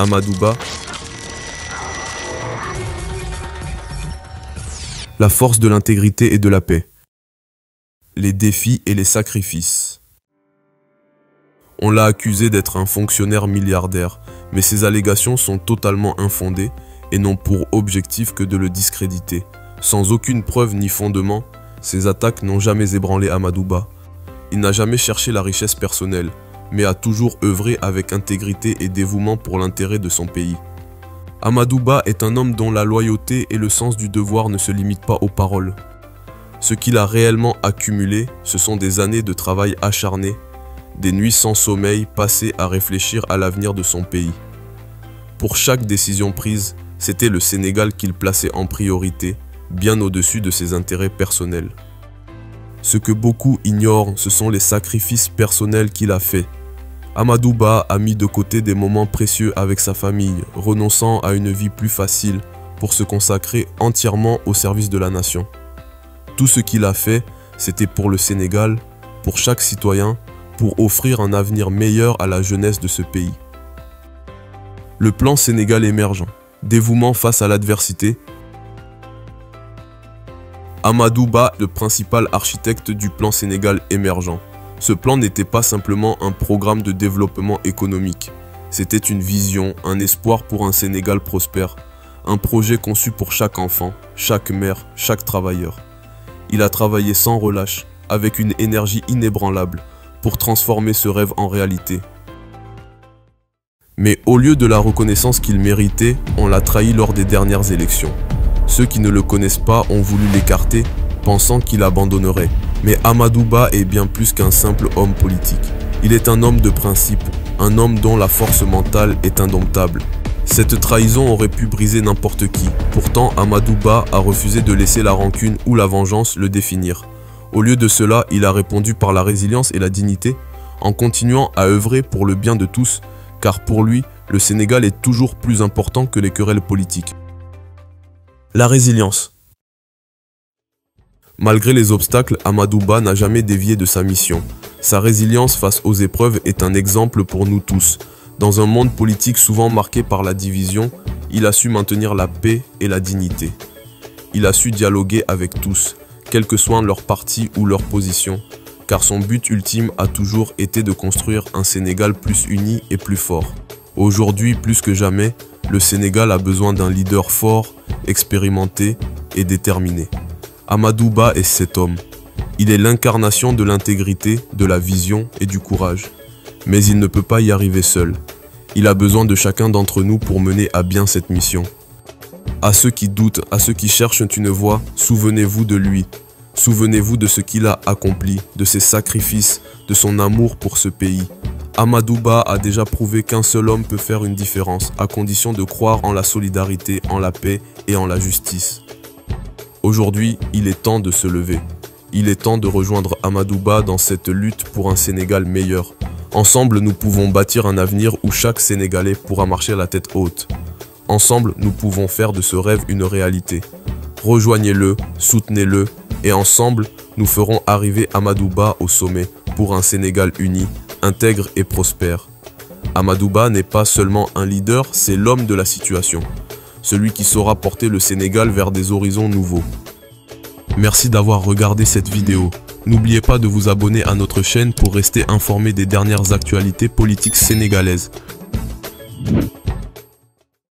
Amadou Ba. La force de l'intégrité et de la paix. Les défis et les sacrifices. On l'a accusé d'être un fonctionnaire milliardaire, mais ces allégations sont totalement infondées et n'ont pour objectif que de le discréditer. Sans aucune preuve ni fondement, ces attaques n'ont jamais ébranlé Amadou Ba. Il n'a jamais cherché la richesse personnelle, mais a toujours œuvré avec intégrité et dévouement pour l'intérêt de son pays. Amadou Ba est un homme dont la loyauté et le sens du devoir ne se limitent pas aux paroles. Ce qu'il a réellement accumulé, ce sont des années de travail acharné, des nuits sans sommeil passées à réfléchir à l'avenir de son pays. Pour chaque décision prise, c'était le Sénégal qu'il plaçait en priorité, bien au-dessus de ses intérêts personnels. Ce que beaucoup ignorent, ce sont les sacrifices personnels qu'il a faits. Amadou Ba a mis de côté des moments précieux avec sa famille, renonçant à une vie plus facile pour se consacrer entièrement au service de la nation. Tout ce qu'il a fait, c'était pour le Sénégal, pour chaque citoyen, pour offrir un avenir meilleur à la jeunesse de ce pays. Le plan Sénégal émergent, dévouement face à l'adversité. Amadou Ba, le principal architecte du plan Sénégal émergent. Ce plan n'était pas simplement un programme de développement économique. C'était une vision, un espoir pour un Sénégal prospère. Un projet conçu pour chaque enfant, chaque mère, chaque travailleur. Il a travaillé sans relâche, avec une énergie inébranlable, pour transformer ce rêve en réalité. Mais au lieu de la reconnaissance qu'il méritait, on l'a trahi lors des dernières élections. Ceux qui ne le connaissent pas ont voulu l'écarter, pensant qu'il abandonnerait. Mais Amadou Ba est bien plus qu'un simple homme politique. Il est un homme de principe, un homme dont la force mentale est indomptable. Cette trahison aurait pu briser n'importe qui. Pourtant, Amadou Ba a refusé de laisser la rancune ou la vengeance le définir. Au lieu de cela, il a répondu par la résilience et la dignité, en continuant à œuvrer pour le bien de tous, car pour lui, le Sénégal est toujours plus important que les querelles politiques. La résilience. Malgré les obstacles, Amadou Ba n'a jamais dévié de sa mission. Sa résilience face aux épreuves est un exemple pour nous tous. Dans un monde politique souvent marqué par la division, il a su maintenir la paix et la dignité. Il a su dialoguer avec tous, quel que soit leur parti ou leur position, car son but ultime a toujours été de construire un Sénégal plus uni et plus fort. Aujourd'hui, plus que jamais, le Sénégal a besoin d'un leader fort, expérimenté et déterminé. Amadou Ba est cet homme. Il est l'incarnation de l'intégrité, de la vision et du courage. Mais il ne peut pas y arriver seul. Il a besoin de chacun d'entre nous pour mener à bien cette mission. À ceux qui doutent, à ceux qui cherchent une voie, souvenez-vous de lui. Souvenez-vous de ce qu'il a accompli, de ses sacrifices, de son amour pour ce pays. Amadou Ba a déjà prouvé qu'un seul homme peut faire une différence, à condition de croire en la solidarité, en la paix et en la justice. Aujourd'hui, il est temps de se lever. Il est temps de rejoindre Amadou Ba dans cette lutte pour un Sénégal meilleur. Ensemble, nous pouvons bâtir un avenir où chaque Sénégalais pourra marcher la tête haute. Ensemble, nous pouvons faire de ce rêve une réalité. Rejoignez-le, soutenez-le, et ensemble, nous ferons arriver Amadou Ba au sommet pour un Sénégal uni, intègre et prospère. Amadou Ba n'est pas seulement un leader, c'est l'homme de la situation. Celui qui saura porter le Sénégal vers des horizons nouveaux. Merci d'avoir regardé cette vidéo. N'oubliez pas de vous abonner à notre chaîne pour rester informé des dernières actualités politiques sénégalaises.